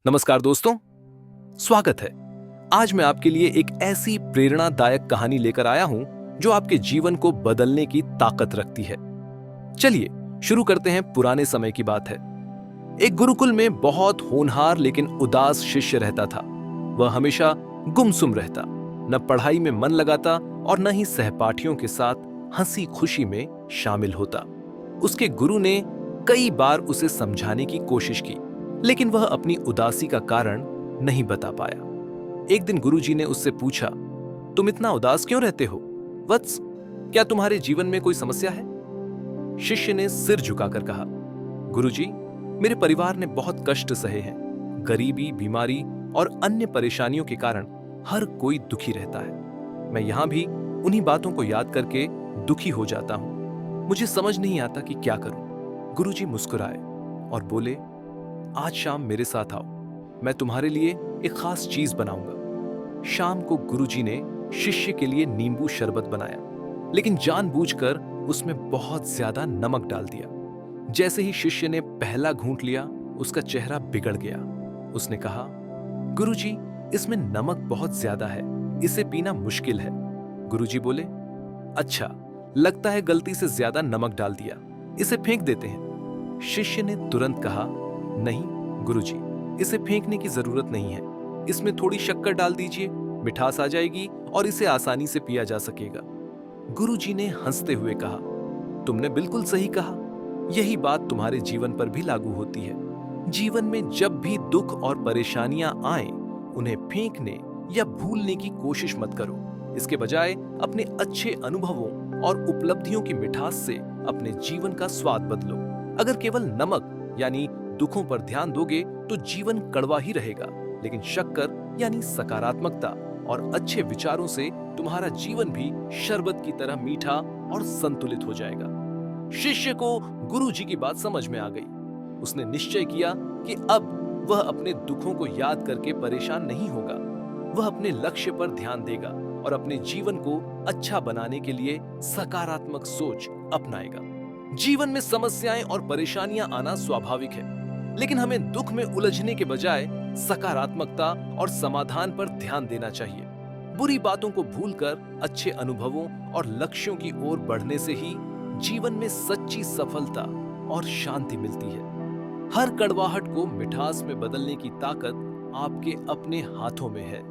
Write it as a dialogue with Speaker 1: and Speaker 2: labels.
Speaker 1: नमस्कार दोस्तों, स्वागत है। आज मैं आपके लिए एक ऐसी प्रेरणादायक कहानी लेकर आया हूं जो आपके जीवन को बदलने की ताकत रखती है। चलिए शुरू करते हैं। पुराने समय की बात है। एक गुरुकुल में बहुत होनहार लेकिन उदास शिष्य रहता था। वह हमेशा गुमसुम रहता, न पढ़ाई में मन लगाता और न ही सहपाठियों के साथ हंसी खुशी में शामिल होता। उसके गुरु ने कई बार उसे समझाने की कोशिश की, लेकिन वह अपनी उदासी का कारण नहीं बता पाया। एक दिन गुरुजी ने उससे पूछा, तुम इतना उदास क्यों रहते हो वत्स? क्या तुम्हारे जीवन में कोई समस्या है? शिष्य ने सिर झुकाकर कहा, गुरुजी, मेरे परिवार ने बहुत कष्ट सहे हैं। गरीबी, बीमारी और अन्य परेशानियों के कारण हर कोई दुखी रहता है। मैं यहां भी उन्हीं बातों को याद करके दुखी हो जाता हूं। मुझे समझ नहीं आता कि क्या करूं। गुरुजी मुस्कुराए और बोले, आज शाम मेरे साथ आओ, मैं तुम्हारे लिए एक खास चीज बनाऊंगा। शाम को गुरुजी ने शिष्य के लिए नींबू शरबत बनाया, लेकिन जानबूझकर उसमें बहुत ज्यादा नमक डाल दिया। जैसे ही शिष्य ने पहला घूंट लिया, उसका चेहरा बिगड़ गया। उसने कहा, गुरुजी, इसमें नमक बहुत ज्यादा है, इसे पीना मुश्किल है। गुरुजी बोले, अच्छा, लगता है गलती से ज्यादा नमक डाल दिया, इसे फेंक देते हैं। शिष्य ने तुरंत कहा, नहीं गुरुजी, इसे फेंकने की जरूरत नहीं है। इसमें थोड़ी शक्कर डाल दीजिए, मिठास आ जाएगी और इसे आसानी से पिया जा सकेगा। गुरुजी ने हंसते हुए कहा, तुमने बिल्कुल सही कहा। यही बात तुम्हारे जीवन पर भी लागू होती है। जीवन में जब भी दुख और परेशानियां आए, उन्हें फेंकने या भूलने की कोशिश मत करो। इसके बजाय अपने अच्छे अनुभवों और उपलब्धियों की मिठास से अपने जीवन का स्वाद बदलो। अगर केवल नमक यानी दुखों पर ध्यान दोगे तो जीवन कड़वा ही रहेगा, लेकिन शक्कर यानी सकारात्मकता और अच्छे विचारों से तुम्हारा जीवन भी शरबत की तरह मीठा और संतुलित हो जाएगा। शिष्य को गुरुजी की बात समझ में आ गई। उसने निश्चय किया कि अब वह अपने दुखों को याद करके परेशान नहीं होगा। वह अपने लक्ष्य पर ध्यान देगा और अपने जीवन को अच्छा बनाने के लिए सकारात्मक सोच अपनाएगा। जीवन में समस्याएं और परेशानियां आना स्वाभाविक है, लेकिन हमें दुख में उलझने के बजाय सकारात्मकता और समाधान पर ध्यान देना चाहिए। बुरी बातों को भूलकर अच्छे अनुभवों और लक्ष्यों की ओर बढ़ने से ही जीवन में सच्ची सफलता और शांति मिलती है। हर कड़वाहट को मिठास में बदलने की ताकत आपके अपने हाथों में है।